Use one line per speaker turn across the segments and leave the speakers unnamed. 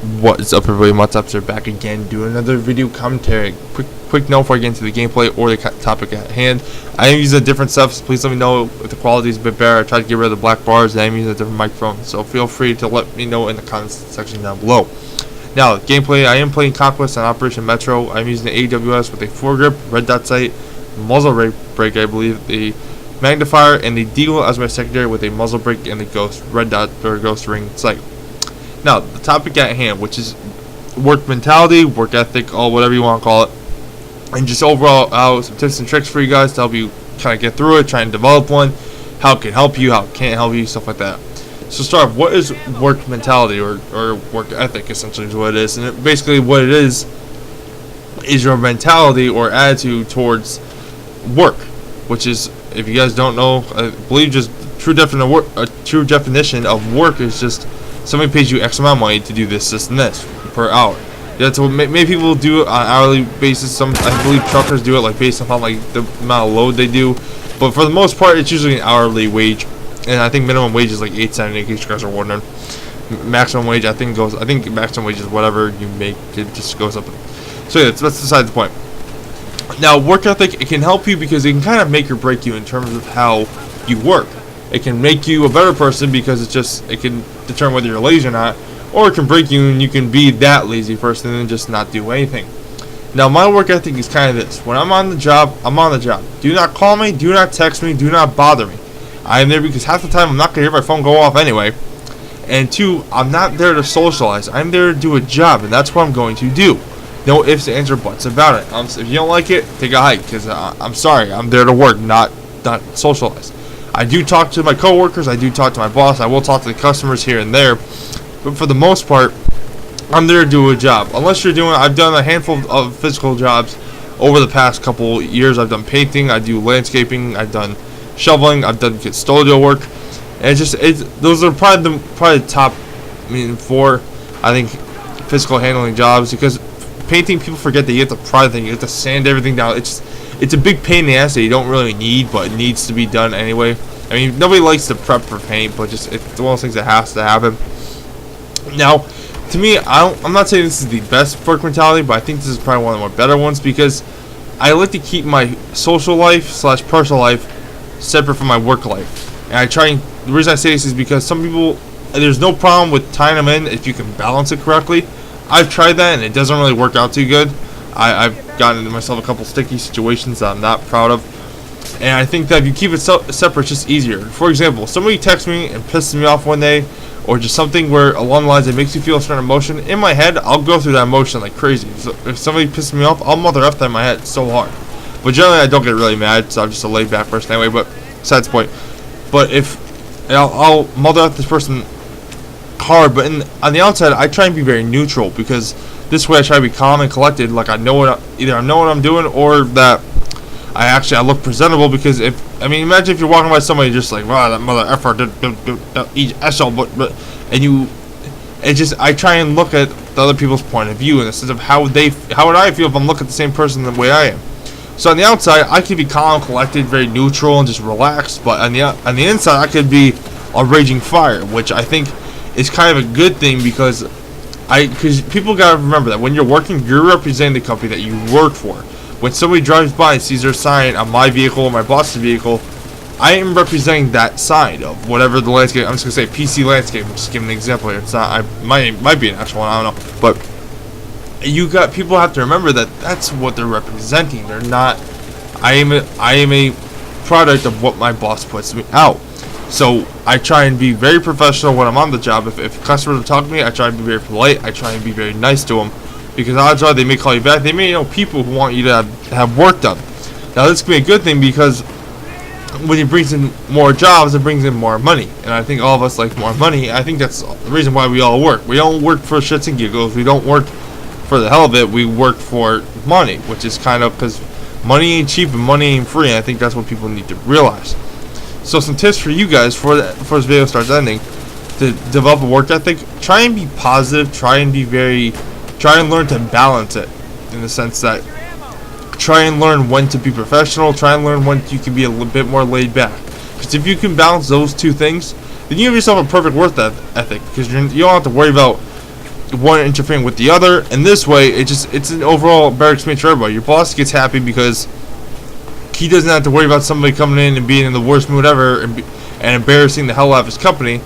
What is up, everybody? Mutsupster back again, doing another video commentary. Quick note before I get into the gameplay or the topic at hand. I am using different stuff, so please let me know if the quality is a bit better. I tried to get rid of the black bars, and I'm using a different microphone, so feel free to let me know in the comments section down below. Now, gameplay, I am playing Conquest on Operation Metro. I'm using the AWS with a foregrip, red dot sight, muzzle brake, I believe, the magnifier, and the deagle as my secondary with a muzzle brake and the ghost red dot or ghost ring sight. Now, the topic at hand, which is work mentality, work ethic, or whatever you want to call it, and just overall some tips and tricks for you guys to help you kind of get through it, try and develop one, how it can help you, how it can't help you, stuff like that. So start off, what is work mentality or work ethic, essentially is what it is. And basically what it is your mentality or attitude towards work, which is, if you guys don't know, I believe just true definition of work is just somebody pays you X amount of money to do this, and this per hour. That's what many people do it on an hourly basis. Some, I believe, truckers do it like based upon like the amount of load they do. But for the most part, it's usually an hourly wage, and I think minimum wage is like $8.70. In case you guys are wondering, maximum wage I think maximum wage is whatever you make. It just goes up. So yeah, that's beside the point. Now, work ethic, it can help you because it can kind of make or break you in terms of how you work. It can make you a better person because it can determine whether you're lazy or not, or it can break you and you can be that lazy person and just not do anything. Now, my work ethic is kind of this: when I'm on the job, I'm on the job. Do not call me, do not text me, do not bother me. I am there because half the time I'm not going to hear my phone go off anyway. And two, I'm not there to socialize. I'm there to do a job, and that's what I'm going to do. No ifs, ands, or buts about it. If you don't like it, take a hike, because I'm sorry, I'm there to work, not socialize. I do talk to my coworkers, I do talk to my boss, I will talk to the customers here and there, but for the most part, I'm there to do a job. Unless you're doing, I've done a handful of physical jobs over the past couple years. I've done painting, I do landscaping, I've done shoveling, I've done custodial work, and those are probably the top, four, I think, physical handling jobs, because painting, people forget that you have to prod things, you have to sand everything down. It's a big pain in the ass that you don't really need, but it needs to be done anyway. I mean, nobody likes to prep for paint, but it's one of those things that has to happen. Now, to me, I'm not saying this is the best work mentality, but I think this is probably one of the more better ones, because I like to keep my social life / personal life separate from my work life. And the reason I say this is because some people, there's no problem with tying them in if you can balance it correctly. I've tried that and it doesn't really work out too good. I've gotten into myself a couple sticky situations that I'm not proud of, and I think that if you keep it separate, it's just easier. For example, somebody texts me and pisses me off one day, or just something where along the lines that makes you feel a certain emotion. In my head, I'll go through that emotion like crazy. So if somebody pisses me off, I'll mother F that in my head so hard. But generally, I don't get really mad, so I'm just a laid back person anyway. But besides the point. But I'll mother F this person hard, but on the outside, I try and be very neutral, because this way I try to be calm and collected, like either I know what I'm doing, or that I look presentable. Because imagine if you're walking by somebody just like, wow, that mother effer did each SL, but I try and look at the other people's point of view in the sense of how would I feel if I'm looking at the same person the way I am. So on the outside, I could be calm, collected, very neutral, and just relaxed, but on the inside, I could be a raging fire, which I think is kind of a good thing, because people gotta remember that when you're working, you're representing the company that you work for. When somebody drives by and sees their sign on my vehicle or my boss's vehicle, I am representing that side of whatever the landscape. I'm just gonna say PC landscape. I'm just giving an example here. It's not. Might be an actual one. I don't know. But people have to remember that that's what they're representing. They're not. I am a product of what my boss puts me out. So I try and be very professional when I'm on the job. If customers talk to me, I try and be very polite. I try and be very nice to them, because odds are they may call you back. They may know people who want you to have work done. Now, this can be a good thing, because when it brings in more jobs, it brings in more money. And I think all of us like more money. I think that's the reason why we all work. We don't work for shits and giggles. We don't work for the hell of it. We work for money, which is kind of, because money ain't cheap and money ain't free. And I think that's what people need to realize. So some tips for you guys before this video starts ending, to develop a work ethic. Try and be positive. Try and learn to balance it, in the sense that try and learn when to be professional. Try and learn when you can be a little bit more laid back. Because if you can balance those two things, then you have yourself a perfect work ethic. Because you don't have to worry about one interfering with the other, and this way it's an overall better experience for everybody. Your boss gets happy because he doesn't have to worry about somebody coming in and being in the worst mood ever and embarrassing the hell out of his company,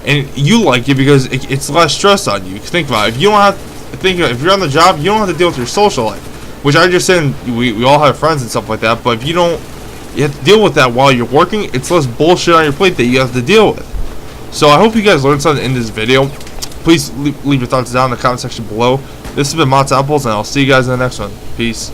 and you like it because it's less stress on you. Think about it. If you don't have if you're on the job, you don't have to deal with your social life, which I understand we all have friends and stuff like that, but if you have to deal with that while you're working, it's less bullshit on your plate that you have to deal with. So I hope you guys learned something in this video. Please leave your thoughts down in the comment section below. This has been Mott's Apples, and I'll see you guys in the next one. Peace.